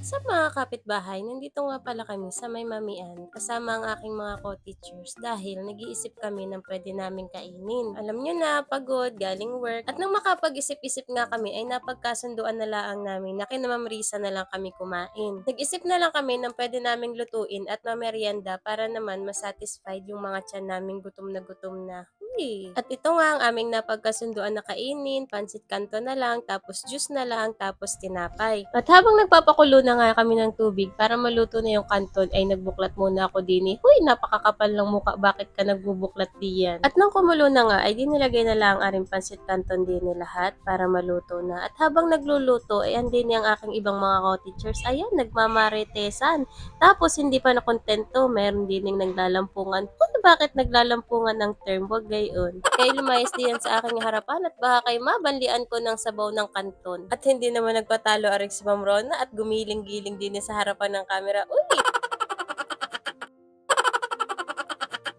Sa mga kapitbahay, nandito nga pala kami sa may mamian kasama ang aking mga co-teachers dahil nag-iisip kami ng pwede naming kainin. Alam nyo na, pagod, galing work. At nang makapag-isip-isip nga kami ay napagkasunduan na lang namin na kina Ma'am Risa na lang kami kumain. Nag-isip na lang kami ng pwede naming lutuin at mamerienda para naman masatisfied yung mga tiyan naming gutom na gutom na. At ito nga ang aming napagkasunduan na kainin, pansit kanto na lang, tapos juice na lang, tapos tinapay. At habang nagpapakulo na nga kami ng tubig para maluto na yung kanton, ay nagbuklat muna ako din. Huy, napakakapal ng muka, bakit ka nagbubuklat diyan? At nang kumulo na nga, ay dinilagay na lang ang aring pansit kanton din lahat para maluto na. At habang nagluluto, ay andin yung aking ibang mga co-teachers, ayan, nagmamaritesan. Tapos hindi pa nakontento, meron din yung naglalampungan. Bakit naglalampungan ng term? Wag gayon. Kaya lumayas din yan sa aking harapan at baka kay mabanlian ko ng sabaw ng kanton. At hindi naman nagpatalo aring si Ma'am Rona at gumiling-giling din niya sa harapan ng camera. Uy!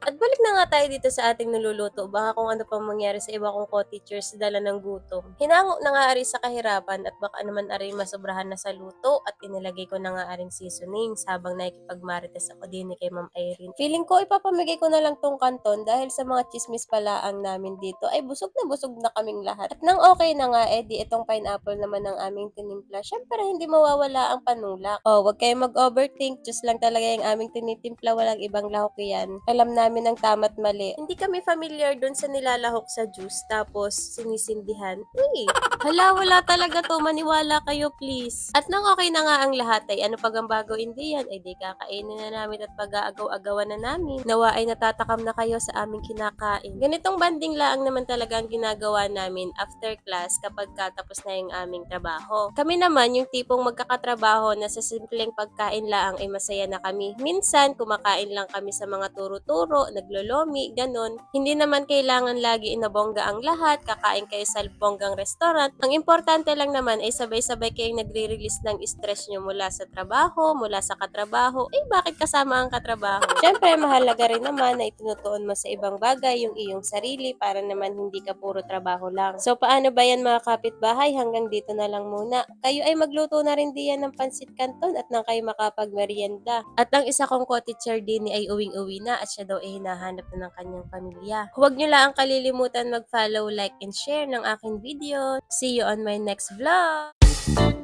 At balik na nga tayo dito sa ating niluluto, baka kung ano pang mangyari sa iba kong co-teachers dala ng gutom. Hinango na nga ari sa kahirapan at baka naman ari masobrahan na sa luto at inilagay ko na nga aring seasonings habang nakikipagmarites ako din kay Ma'am Irene. Feeling ko ipapamigay ko na lang tong kanton dahil sa mga chismis pala ang namin dito ay busog na kaming lahat. At nang okay na nga di itong pineapple naman ang aming tinimpla. Syempre hindi mawawala ang panulak. Wag kayong mag-overthink, just lang talaga yung aming tinitimpla, walang ibang lahok yan. Alam namin ang tama't mali. Hindi kami familiar dun sa nilalahok sa juice tapos sinisindihan. Uy, hala, wala talaga to. Maniwala kayo please. At nang okay na nga ang lahat ay ano pag ang bago hindi yan ay di kakainin na namin at pag-aagaw-agawan na namin. Nawa ay natatakam na kayo sa aming kinakain. Ganitong banding laang naman talaga ang ginagawa namin after class kapag katapos na yung aming trabaho. Kami naman yung tipong magkakatrabaho na sa simpleng pagkain laang ay masaya na kami. Minsan kumakain lang kami sa mga turo-turo, naglolomi, ganon. Hindi naman kailangan lagi inabongga ang lahat, kakain kayo sa bonggang restaurant. Ang importante lang naman ay sabay-sabay kayong nagre-release ng stress nyo mula sa trabaho, mula sa katrabaho. Bakit kasama ang katrabaho? Siyempre, mahalaga rin naman na itinutuon mo sa ibang bagay yung iyong sarili para naman hindi ka puro trabaho lang. So, paano ba yan mga kapitbahay? Hanggang dito na lang muna. Kayo ay magluto na rin diyan ng pansit canton at nang kayo makapagmerienda. At ang isa kong co-teacher din ay uwing-uwi na at siya daw ay hinahanap na ng kanyang pamilya. Huwag nyo lang kalilimutan mag-follow, like, and share ng aking video. See you on my next vlog!